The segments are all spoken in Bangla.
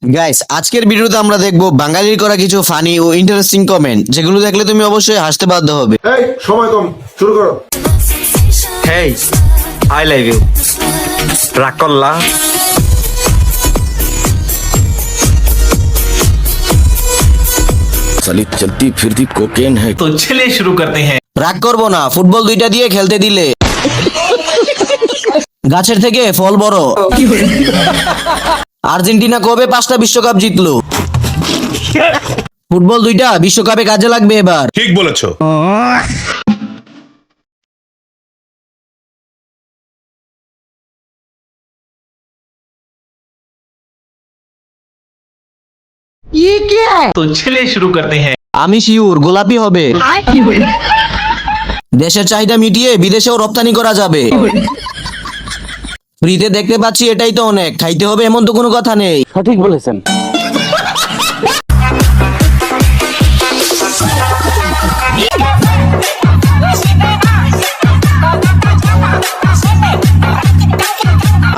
গাইস, আজকের ভিডিওতে আমরা দেখব বাঙালির করা কিছু ফানি ও ইন্টারেস্টিং কমেন্ট, যেগুলো দেখলে তুমি অবশ্যই হাসতে বাধ্য হবে। এই সময় কম, শুরু করো। হেই আই লাভ ইউ রাগ করলা साली चलती फिरती कोकेन है। तो चलिए शुरू करते हैं। রাগ করবো না, ফুটবল দুইটা দিয়ে খেলতে দিলে গাছের থেকে ফল বড়। আর্জেন্টিনা কবে 5টা বিশ্বকাপ জিতলো? ফুটবল দুইটা বিশ্বকাপে কাজে লাগবে এবার। ঠিক বলেছো। तो चलिए शुरू करते हैं। আমি শিওর গোলাপি হবে। দেশের চাহিদা মিটিয়ে বিদেশেও রপ্তানি করা যাবে। ফ্রিতে দেখতে পাচ্ছি, এটাই তো অনেক। খাইতে হবে এমন তো কোনো কথা নেই। সঠিক বলেছেন।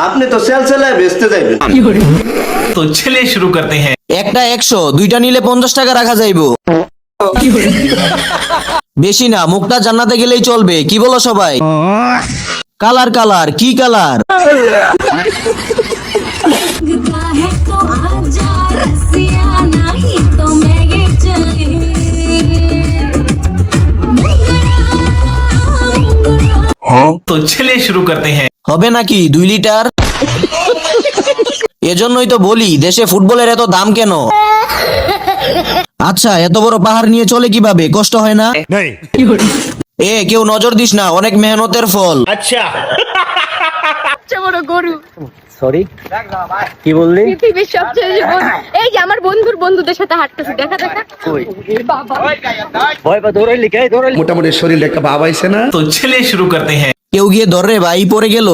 আপনি তো সেল সেলায় বেচতে যাইবেন। तो चलिए शुरू करते हैं। একটা 100, দুইটা নিলে 50 টাকা রাখা যাইবো। বেশি না, মুখটা জান্নাতে গেলেই চলবে। কি বলো সবাই? কালার কালার, কি কালার? है तो आजा रसिया नहीं तो मैं ये चली तो चलिए शुरू करते हैं। হবে নাকি 2 লিটার? এজন্যই তো বলি, দেশে ফুটবলের এত দাম কেন? আচ্ছা, এত বড় পাহাড় নিয়ে চলে কিভাবে? কষ্ট হয় না? কেউ নজর দিস না, অনেক মেহনতের ফল। বড় গরু সরি কি বললি? পৃথিবীর সবচেয়ে এই যে আমার বন্ধুর বন্ধুদের সাথে হাঁটতেছে, দেখা দেখা বাবা ভয় পা দৌড়াইলি কে? দৌড়াইলি মোটামুটি শরীর একটা ভাব আইছে না? तो चलिए शुरू करते हैं। কেউ গিয়ে ধরে ভাই, পড়ে গেল।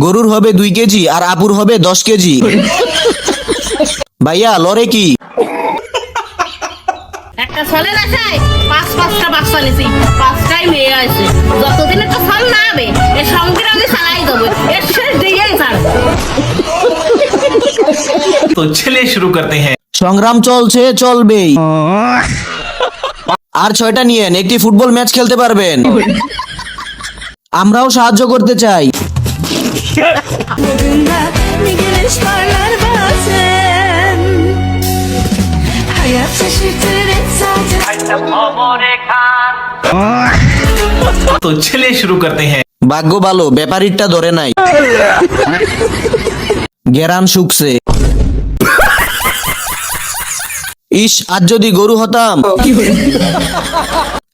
গরুর হবে 2 কেজি আর আপুর হবে 10 কেজি। ভাইয়া লরে কি? একটা ফলের আশায় পাঁচটা বাচ্চা নিছি, 5টাই মেয়ে আছে। যতদিন একটা ফল না হবে এর সঙ্গে আমি চালাই দেবো, এর শেষ দিয়েই ছাড়। तो चलिए शुरू करते हैं। সংগ্রাম চলছে, চলবেই। আর 6টা নিয়েন, একটি ফুটবল ম্যাচ খেলতে পারবেন। আমরাও সাহায্য করতে চাই। bir güneş parlar bazen hayat şaşırtır hep zaten तो चलिए शुरू करते हैं। ভাগ্য ভালো, ব্যাপারীরটা ধরে নাই। গেরান শুকছে। ইস, আজ যদি গরু হতাম।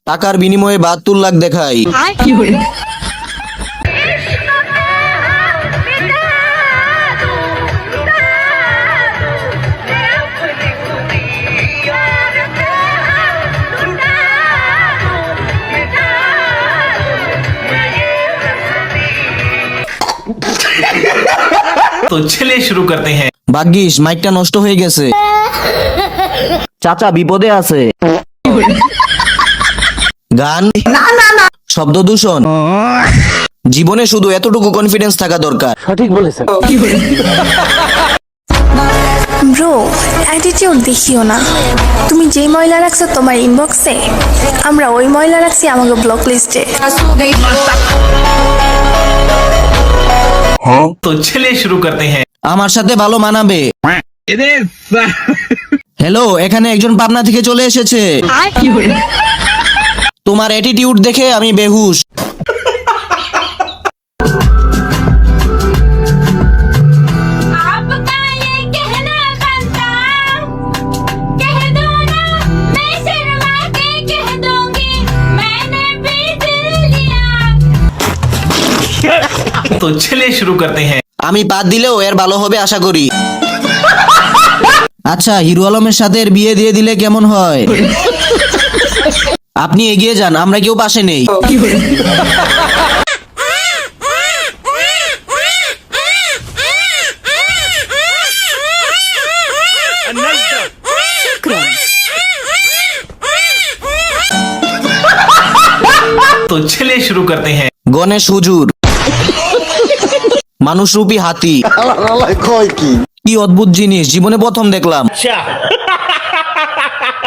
টাকার বিনিময়ে 72 লাখ দেখাই। तो चलिए शुरू करते हैं। ভাগ্যিস মাইকটা নষ্ট হয়ে গেছে। চাচা বিপদে আছে। গান শব্দ দূষণ। জীবনে শুধু এতটুকু কনফিডেন্স থাকা দরকার। সঠিক বলেছেন। ব্রো, অ্যাটিটিউড দেখিও না। তুমি যে ময়লা রাখছো তোমার ইনবক্সে, আমরা ওই ময়লা রাখছি আমাকে ব্লক লিস্টে। तो चलिए शुरू करते हैं। আমার সাথে ভালো মানাবে। হ্যালো, এখানে একজন পাবনা থেকে চলে এসেছে। তোমার অ্যাটিটিউড দেখে আমি বেহুশ। आपका ये कहना बनता कह दो ना मैं शर्मा के कह दूंगी मैंने भी दिल लिया तो चलिए शुरू करते हैं। আমি বাদ দিলেও এর ভালো হবে আশা করি। আচ্ছা, হিরো আলমের সাথে এর বিয়ে দিয়ে দিলে কেমন হয়? আপনি এগিয়ে যান, আমরা কেউ পাশে নেই। तो चलिए शुरू करते हैं। গণেশ হুজুর, মানুষরূপী হাতি। কি অদ্ভুত জিনিস, জীবনে প্রথম দেখলাম।